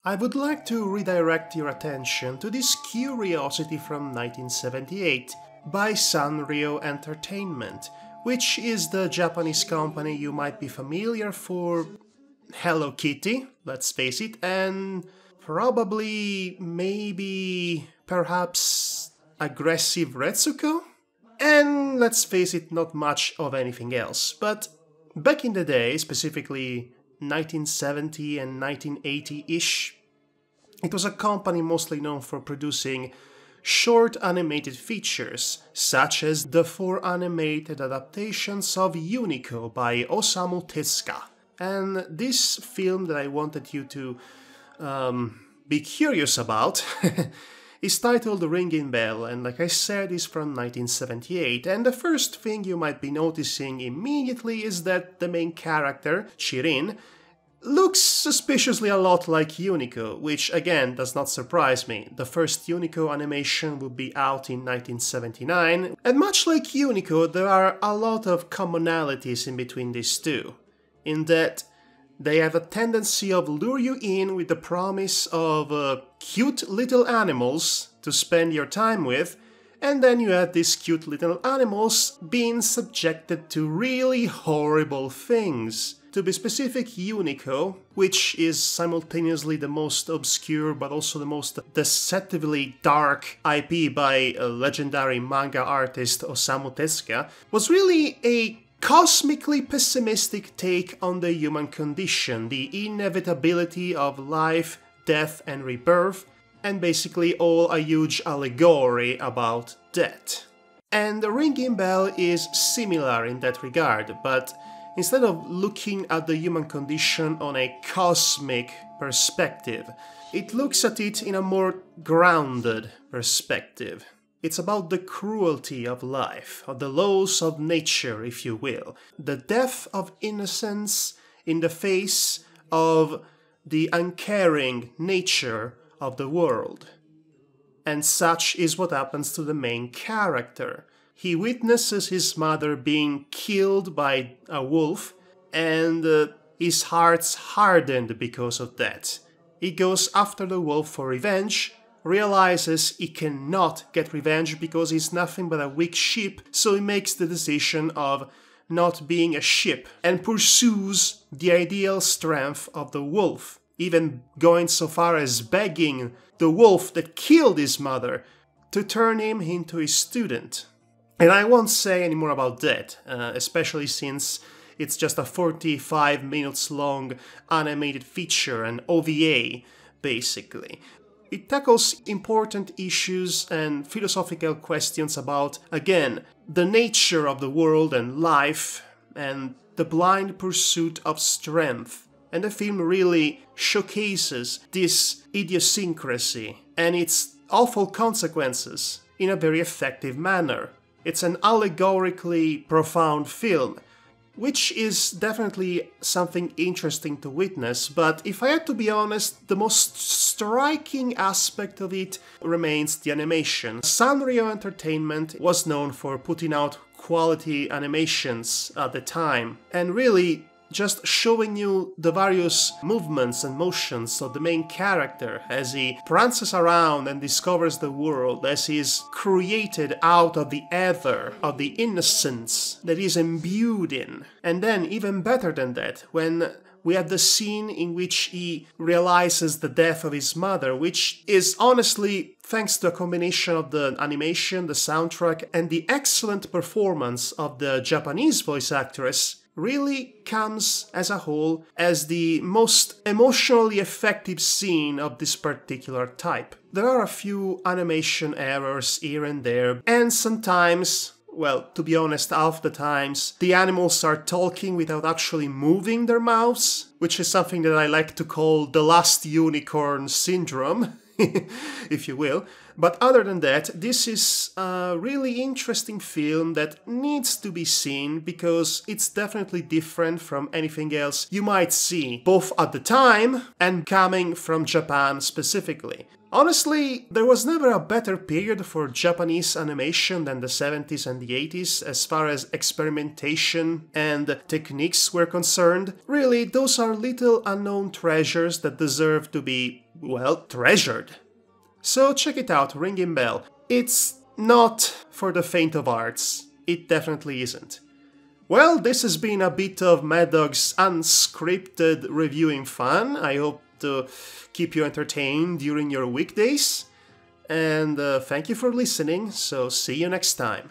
I would like to redirect your attention to this curiosity from 1978 by Sanrio Entertainment, which is the Japanese company you might be familiar for Hello Kitty, let's face it, and probably, maybe, perhaps aggressive Retsuko? And let's face it, not much of anything else, but back in the day, specifically 1970 and 1980-ish, it was a company mostly known for producing short animated features, such as the 4 animated adaptations of Unico by Osamu Tezuka. And this film that I wanted you to be curious about is titled Ringing Bell, and like I said, is from 1978. And the first thing you might be noticing immediately is that the main character, Chirin, looks suspiciously a lot like Unico, which again does not surprise me. The first Unico animation would be out in 1979, and much like Unico, there are a lot of commonalities in between these two, in that they have a tendency of lure you in with the promise of cute little animals to spend your time with, and then you have these cute little animals being subjected to really horrible things. To be specific, Unico, which is simultaneously the most obscure but also the most deceptively dark IP by a legendary manga artist Osamu Tezuka, was really a cosmically pessimistic take on the human condition, the inevitability of life, death and rebirth, and basically all a huge allegory about death. And the Ringing Bell is similar in that regard, but instead of looking at the human condition on a cosmic perspective, it looks at it in a more grounded perspective. It's about the cruelty of life, of the laws of nature, if you will. The death of innocence in the face of the uncaring nature of the world. And such is what happens to the main character. He witnesses his mother being killed by a wolf, and his heart's hardened because of that. He goes after the wolf for revenge, realizes he cannot get revenge because he's nothing but a weak sheep, so he makes the decision of not being a sheep and pursues the ideal strength of the wolf, even going so far as begging the wolf that killed his mother to turn him into his student. And I won't say any more about that, especially since it's just a 45 minutes long animated feature, an OVA, basically. It tackles important issues and philosophical questions about, again, the nature of the world and life, and the blind pursuit of strength. And the film really showcases this idiosyncrasy and its awful consequences in a very effective manner. It's an allegorically profound film, which is definitely something interesting to witness, but if I had to be honest, the most striking aspect of it remains the animation. Sanrio Entertainment was known for putting out quality animations at the time, and really just showing you the various movements and motions of the main character as he prances around and discovers the world, as he is created out of the ether, of the innocence that he is imbued in. And then, even better than that, when we have the scene in which he realizes the death of his mother, which is honestly, thanks to a combination of the animation, the soundtrack, and the excellent performance of the Japanese voice actress, really comes as a whole as the most emotionally effective scene of this particular type. There are a few animation errors here and there, and sometimes, well, to be honest, half the times, the animals are talking without actually moving their mouths, which is something that I like to call the last unicorn syndrome, if you will. But other than that, this is a really interesting film that needs to be seen because it's definitely different from anything else you might see, both at the time and coming from Japan specifically. Honestly, there was never a better period for Japanese animation than the 70s and the 80s as far as experimentation and techniques were concerned. Really, those are little unknown treasures that deserve to be, well, treasured. So check it out, Ringing Bell. It's not for the faint of hearts. It definitely isn't. Well, this has been a bit of Madhog's unscripted reviewing fun. I hope to keep you entertained during your weekdays. And thank you for listening, so see you next time.